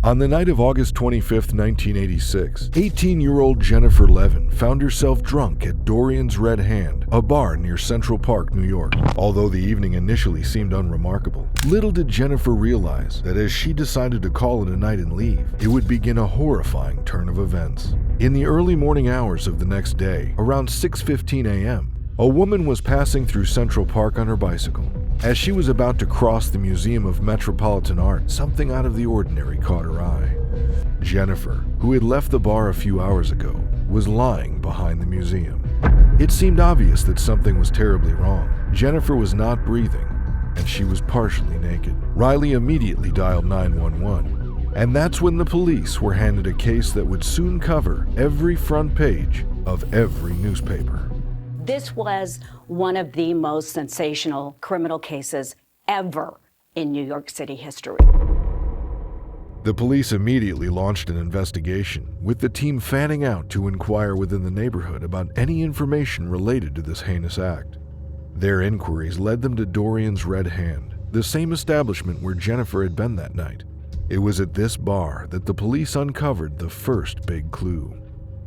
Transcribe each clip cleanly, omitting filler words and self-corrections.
On the night of August 25, 1986, 18-year-old Jennifer Levin found herself drunk at Dorian's Red Hand, a bar near Central Park, New York. Although the evening initially seemed unremarkable, little did Jennifer realize that as she decided to call it a night and leave, it would begin a horrifying turn of events. In the early morning hours of the next day, around 6:15 a.m., a woman was passing through Central Park on her bicycle. As she was about to cross the Museum of Metropolitan Art, something out of the ordinary caught her eye. Jennifer, who had left the bar a few hours ago, was lying behind the museum. It seemed obvious that something was terribly wrong. Jennifer was not breathing, and she was partially naked. Riley immediately dialed 911, and that's when the police were handed a case that would soon cover every front page of every newspaper. This was one of the most sensational criminal cases ever in New York City history. The police immediately launched an investigation, with the team fanning out to inquire within the neighborhood about any information related to this heinous act. Their inquiries led them to Dorian's Red Hand, the same establishment where Jennifer had been that night. It was at this bar that the police uncovered the first big clue.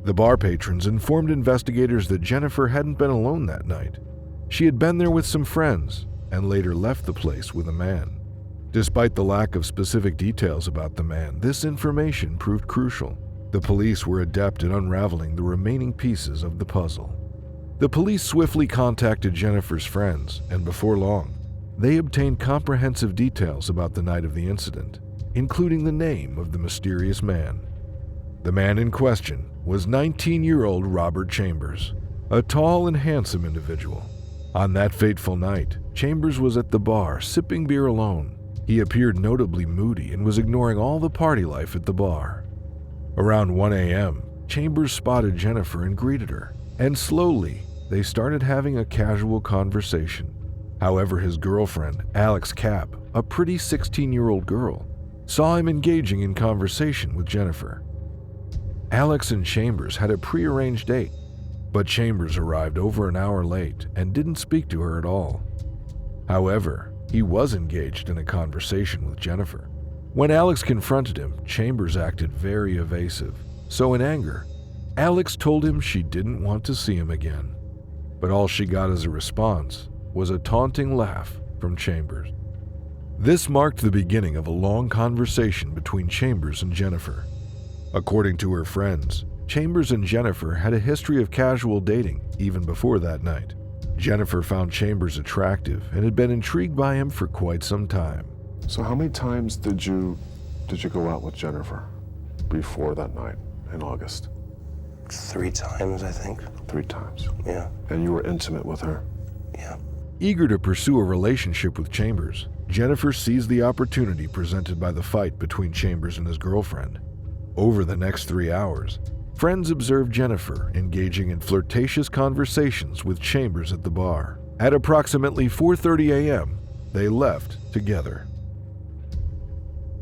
The bar patrons informed investigators that Jennifer hadn't been alone that night. She had been there with some friends and later left the place with a man. Despite the lack of specific details about the man, this information proved crucial. The police were adept at unraveling the remaining pieces of the puzzle. The police swiftly contacted Jennifer's friends, and before long, they obtained comprehensive details about the night of the incident, including the name of the mysterious man. The man in question was 19-year-old Robert Chambers, a tall and handsome individual. On that fateful night, Chambers was at the bar sipping beer alone. He appeared notably moody and was ignoring all the party life at the bar. Around 1 a.m., Chambers spotted Jennifer and greeted her, and slowly, they started having a casual conversation. However, his girlfriend, Alex Kapp, a pretty 16-year-old girl, saw him engaging in conversation with Jennifer. Alex and Chambers had a prearranged date, but Chambers arrived over an hour late and didn't speak to her at all. However, he was engaged in a conversation with Jennifer. When Alex confronted him, Chambers acted very evasive, so in anger, Alex told him she didn't want to see him again. But all she got as a response was a taunting laugh from Chambers. This marked the beginning of a long conversation between Chambers and Jennifer. According to her friends, Chambers and Jennifer had a history of casual dating even before that night. Jennifer found Chambers attractive and had been intrigued by him for quite some time. So how many times did you go out with Jennifer before that night in August? 3 times, I think. 3 times? Yeah. And you were intimate with her? Yeah. Eager to pursue a relationship with Chambers, Jennifer seized the opportunity presented by the fight between Chambers and his girlfriend. Over the next 3 hours, friends observed Jennifer engaging in flirtatious conversations with Chambers at the bar. At approximately 4:30 a.m., they left together.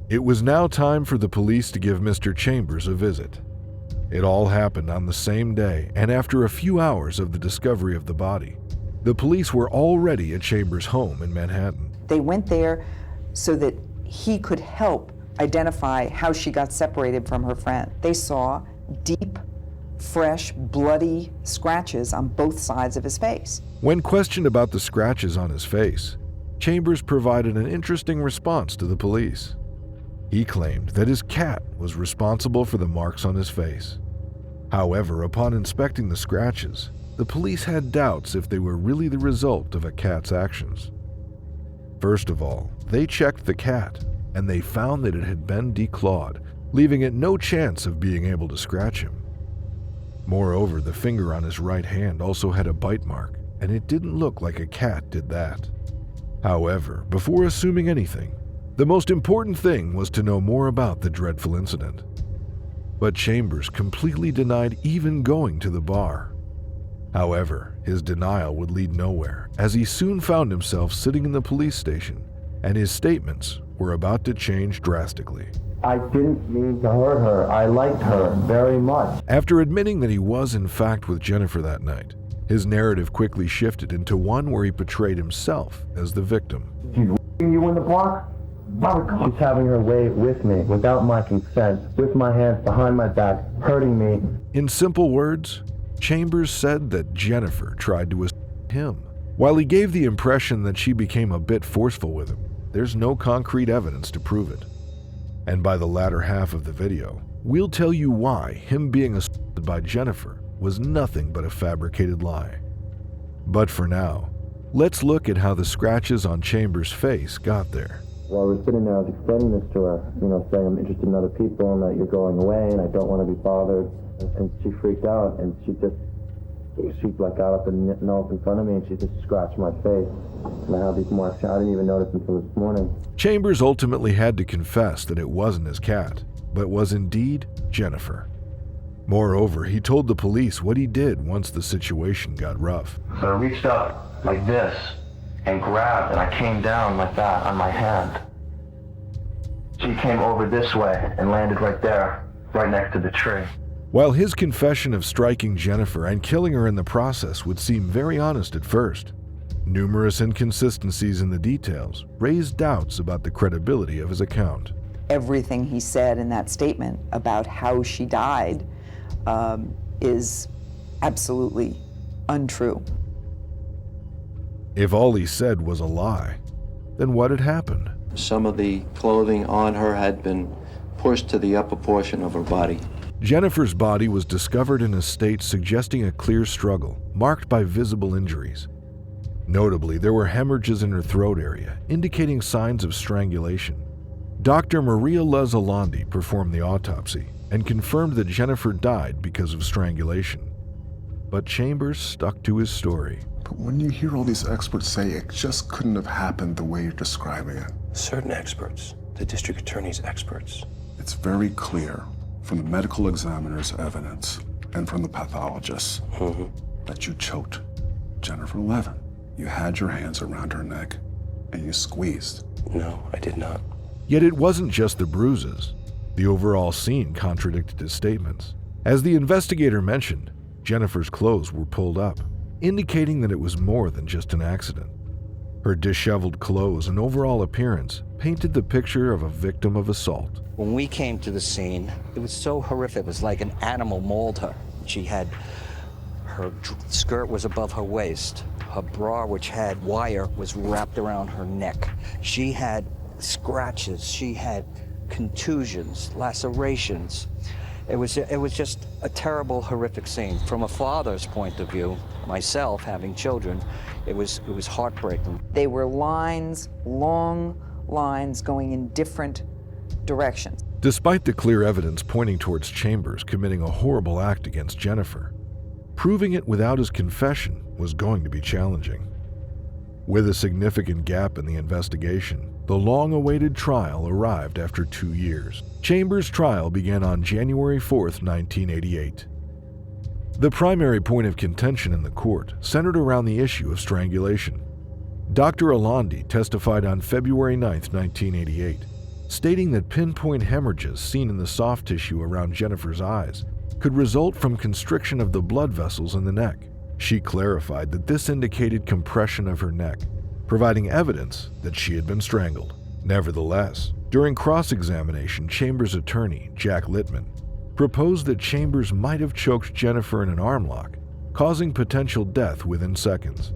It was now time for the police to give Mr. Chambers a visit. It all happened on the same day, and after a few hours of the discovery of the body, the police were already at Chambers' home in Manhattan. They went there so that he could help identify how she got separated from her friend. They saw deep, fresh, bloody scratches on both sides of his face. When questioned about the scratches on his face, Chambers provided an interesting response to the police. He claimed that his cat was responsible for the marks on his face. However, upon inspecting the scratches, the police had doubts if they were really the result of a cat's actions. First of all, they checked the cat, and they found that it had been declawed, leaving it no chance of being able to scratch him. Moreover, the finger on his right hand also had a bite mark, and it didn't look like a cat did that. However, before assuming anything, the most important thing was to know more about the dreadful incident. But Chambers completely denied even going to the bar. However, his denial would lead nowhere, as he soon found himself sitting in the police station, and his statements were about to change drastically. I didn't mean to hurt her. I liked her very much. After admitting that he was in fact with Jennifer that night, his narrative quickly shifted into one where he portrayed himself as the victim. She's you in the park? She's having her way with me, without my consent, with my hands behind my back, hurting me. In simple words, Chambers said that Jennifer tried to assault him. While he gave the impression that she became a bit forceful with him, there's no concrete evidence to prove it. And by the latter half of the video, we'll tell you why him being assaulted by Jennifer was nothing but a fabricated lie. But for now, let's look at how the scratches on Chambers' face got there. While we're sitting there, I was explaining this to her, saying I'm interested in other people and that you're going away and I don't want to be bothered. And she freaked out and she got up and knelt in front of me and she just scratched my face. And I have these marks. I didn't even notice until this morning. Chambers ultimately had to confess that it wasn't his cat, but was indeed Jennifer. Moreover, he told the police what he did once the situation got rough. So I reached up like this and grabbed, and I came down like that on my hand. She came over this way and landed right there, right next to the tree. While his confession of striking Jennifer and killing her in the process would seem very honest at first, numerous inconsistencies in the details raised doubts about the credibility of his account. Everything he said in that statement about how she died is absolutely untrue. If all he said was a lie, then what had happened? Some of the clothing on her had been pushed to the upper portion of her body. Jennifer's body was discovered in a state suggesting a clear struggle, marked by visible injuries. Notably, there were hemorrhages in her throat area, indicating signs of strangulation. Dr. Maria Lazzolandi performed the autopsy and confirmed that Jennifer died because of strangulation. But Chambers stuck to his story. But when you hear all these experts say it just couldn't have happened the way you're describing it, Certain experts, the district attorney's experts. it's very clear from the medical examiner's evidence and from the pathologists that you choked Jennifer Levin. You had your hands around her neck and you squeezed. No, I did not. Yet it wasn't just the bruises. The overall scene contradicted his statements. As the investigator mentioned, Jennifer's clothes were pulled up, indicating that it was more than just an accident. Her disheveled clothes and overall appearance painted the picture of a victim of assault. When we came to the scene, it was so horrific. It was like an animal mauled her. Her skirt was above her waist. Her bra, which had wire, was wrapped around her neck. She had scratches. She had contusions, lacerations. It was just a terrible, horrific scene. From a father's point of view, myself having children, it was heartbreaking. They were lines, long lines going in different directions. Despite the clear evidence pointing towards Chambers committing a horrible act against Jennifer, proving it without his confession was going to be challenging. With a significant gap in the investigation, the long-awaited trial arrived after 2 years. Chambers' trial began on January 4th, 1988. The primary point of contention in the court centered around the issue of strangulation. Dr. Alandi testified on February 9th, 1988, stating that pinpoint hemorrhages seen in the soft tissue around Jennifer's eyes could result from constriction of the blood vessels in the neck. She clarified that this indicated compression of her neck, providing evidence that she had been strangled. Nevertheless, during cross-examination, Chambers' attorney, Jack Littman, proposed that Chambers might have choked Jennifer in an arm lock, causing potential death within seconds.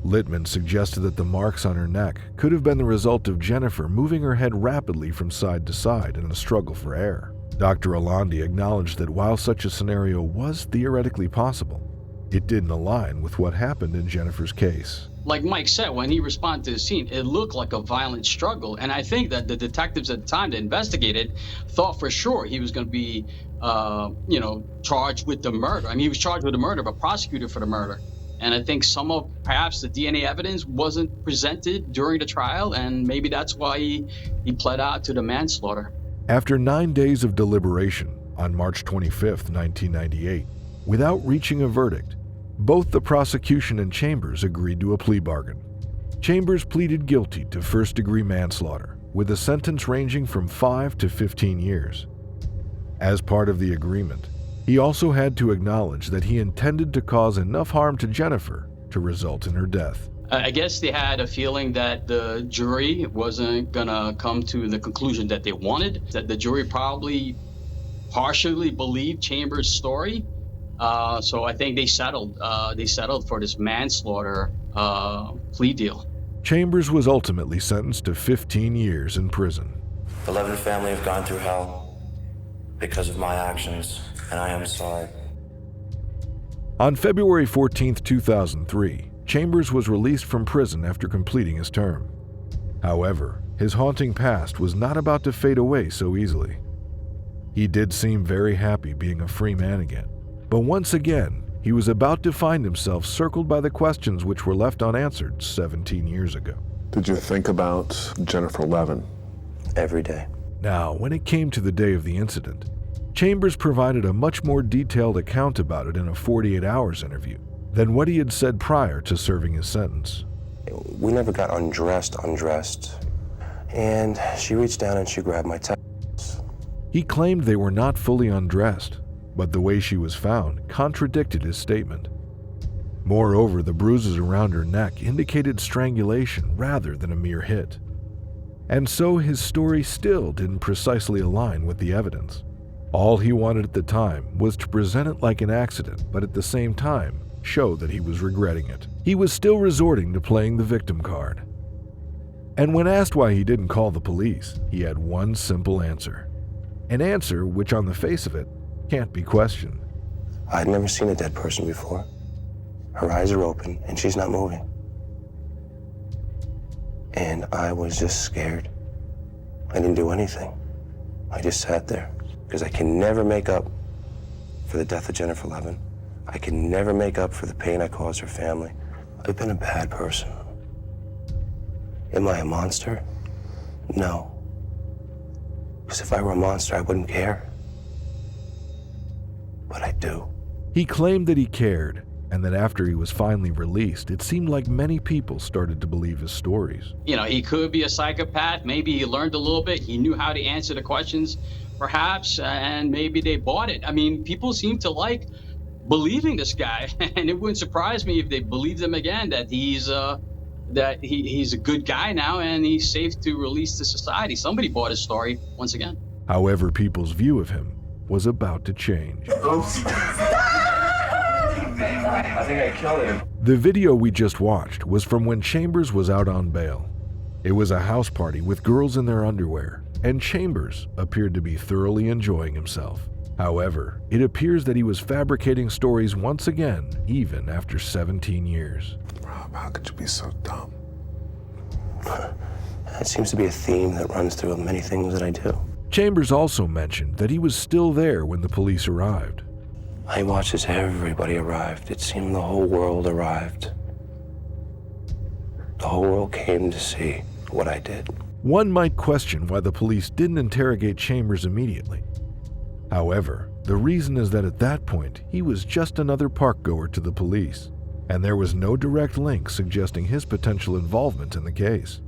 Littman suggested that the marks on her neck could have been the result of Jennifer moving her head rapidly from side to side in a struggle for air. Dr. Alandi acknowledged that while such a scenario was theoretically possible, it didn't align with what happened in Jennifer's case. Like Mike said, when he responded to the scene, it looked like a violent struggle. And I think that the detectives at the time that investigated thought for sure he was going to be, charged with the murder. I mean, he was charged with the murder, but prosecuted for the murder. And I think some of perhaps the DNA evidence wasn't presented during the trial, and maybe that's why he pled out to the manslaughter. After 9 days of deliberation on March 25th, 1998, without reaching a verdict, both the prosecution and Chambers agreed to a plea bargain. Chambers pleaded guilty to first-degree manslaughter, with a sentence ranging from 5 to 15 years. As part of the agreement, he also had to acknowledge that he intended to cause enough harm to Jennifer to result in her death. I guess they had a feeling that the jury wasn't gonna come to the conclusion that they wanted, that the jury probably partially believed Chambers' story. So I think they settled for this manslaughter plea deal. Chambers was ultimately sentenced to 15 years in prison. The Levin family have gone through hell because of my actions, and I am sorry. On February 14, 2003, Chambers was released from prison after completing his term. However, his haunting past was not about to fade away so easily. He did seem very happy being a free man again, but once again, he was about to find himself circled by the questions which were left unanswered 17 years ago. Did you think about Jennifer Levin? Every day. Now, when it came to the day of the incident, Chambers provided a much more detailed account about it in a 48 Hours interview than what he had said prior to serving his sentence. We never got undressed, and she reached down and she grabbed my testicles. He claimed they were not fully undressed, but the way she was found contradicted his statement. Moreover, the bruises around her neck indicated strangulation rather than a mere hit. And so his story still didn't precisely align with the evidence. All he wanted at the time was to present it like an accident, but at the same time, show that he was regretting it. He was still resorting to playing the victim card. And when asked why he didn't call the police, he had one simple answer. An answer which, on the face of it, can't be questioned. I'd never seen a dead person before. Her eyes are open and she's not moving. And I was just scared. I didn't do anything. I just sat there because I can never make up for the death of Jennifer Levin. I can never make up for the pain I caused her family. I've been a bad person. Am I a monster? No. Because if I were a monster, I wouldn't care. But I do. He claimed that he cared, and that after he was finally released, it seemed like many people started to believe his stories. You know, he could be a psychopath. Maybe he learned a little bit. He knew how to answer the questions, perhaps, and maybe they bought it. I mean, people seem to like believing this guy, and it wouldn't surprise me if they believed him again, that he's a good guy now and he's safe to release to society. Somebody bought his story once again. However, people's view of him was about to change. I think I killed him. The video we just watched was from when Chambers was out on bail. It was a house party with girls in their underwear, and Chambers appeared to be thoroughly enjoying himself. However, it appears that he was fabricating stories once again, even after 17 years. Rob, how could you be so dumb? That seems to be a theme that runs through many things that I do. Chambers also mentioned that he was still there when the police arrived. I watched as everybody arrived. It seemed the whole world arrived. The whole world came to see what I did. One might question why the police didn't interrogate Chambers immediately. However, the reason is that at that point, he was just another park goer to the police, and there was no direct link suggesting his potential involvement in the case.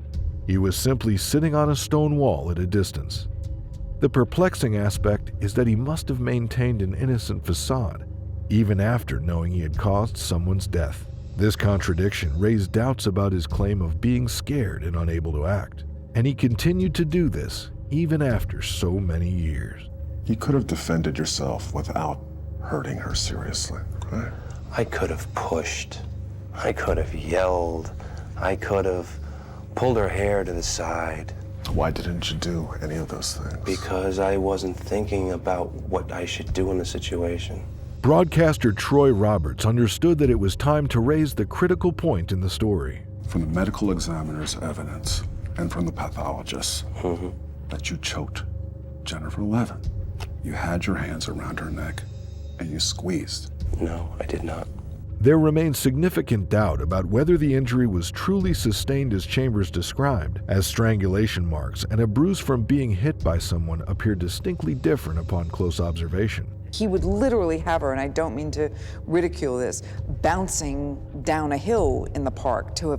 He was simply sitting on a stone wall at a distance. The perplexing aspect is that he must have maintained an innocent facade, even after knowing he had caused someone's death. This contradiction raised doubts about his claim of being scared and unable to act, and he continued to do this even after so many years. You could have defended yourself without hurting her seriously, right? I could have pushed. I could have yelled. I could have pulled her hair to the side. Why didn't you do any of those things? Because I wasn't thinking about what I should do in the situation. Broadcaster Troy Roberts understood that it was time to raise the critical point in the story. From the medical examiner's evidence and from the pathologist that you choked Jennifer Levin. You had your hands around her neck and you squeezed. No, I did not. There remains significant doubt about whether the injury was truly sustained as Chambers described, as strangulation marks and a bruise from being hit by someone appear distinctly different upon close observation. He would literally have her, and I don't mean to ridicule this, bouncing down a hill in the park to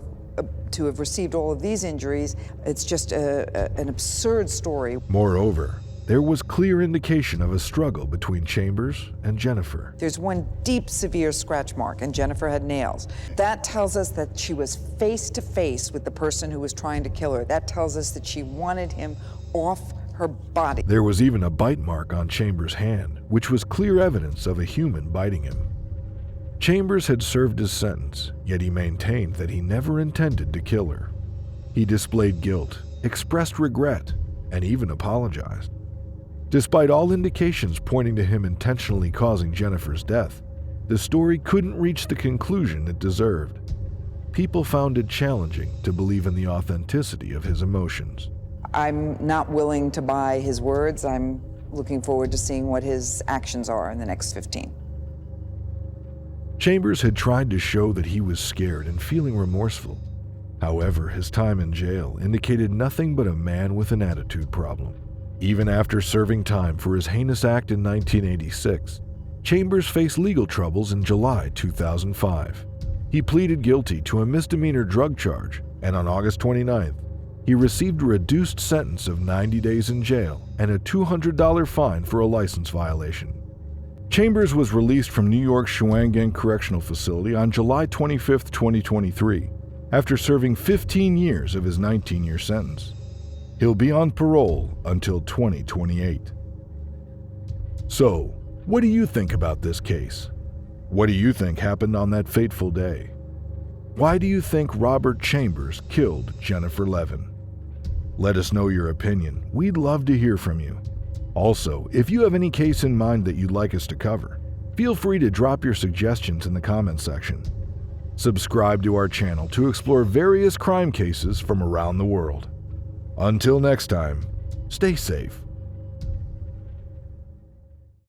have received all of these injuries. It's just an absurd story. Moreover, there was clear indication of a struggle between Chambers and Jennifer. There's one deep, severe scratch mark, and Jennifer had nails. That tells us that she was face to face with the person who was trying to kill her. That tells us that she wanted him off her body. There was even a bite mark on Chambers' hand, which was clear evidence of a human biting him. Chambers had served his sentence, yet he maintained that he never intended to kill her. He displayed guilt, expressed regret, and even apologized. Despite all indications pointing to him intentionally causing Jennifer's death, the story couldn't reach the conclusion it deserved. People found it challenging to believe in the authenticity of his emotions. I'm not willing to buy his words. I'm looking forward to seeing what his actions are in the next 15. Chambers had tried to show that he was scared and feeling remorseful. However, his time in jail indicated nothing but a man with an attitude problem. Even after serving time for his heinous act in 1986, Chambers faced legal troubles in July 2005. He pleaded guilty to a misdemeanor drug charge, and on August 29th, he received a reduced sentence of 90 days in jail and a $200 fine for a license violation. Chambers was released from New York's Shawangunk Correctional Facility on July 25, 2023, after serving 15 years of his 19-year sentence. He'll be on parole until 2028. So, what do you think about this case? What do you think happened on that fateful day? Why do you think Robert Chambers killed Jennifer Levin? Let us know your opinion. We'd love to hear from you. Also, if you have any case in mind that you'd like us to cover, feel free to drop your suggestions in the comments section. Subscribe to our channel to explore various crime cases from around the world. Until next time, stay safe.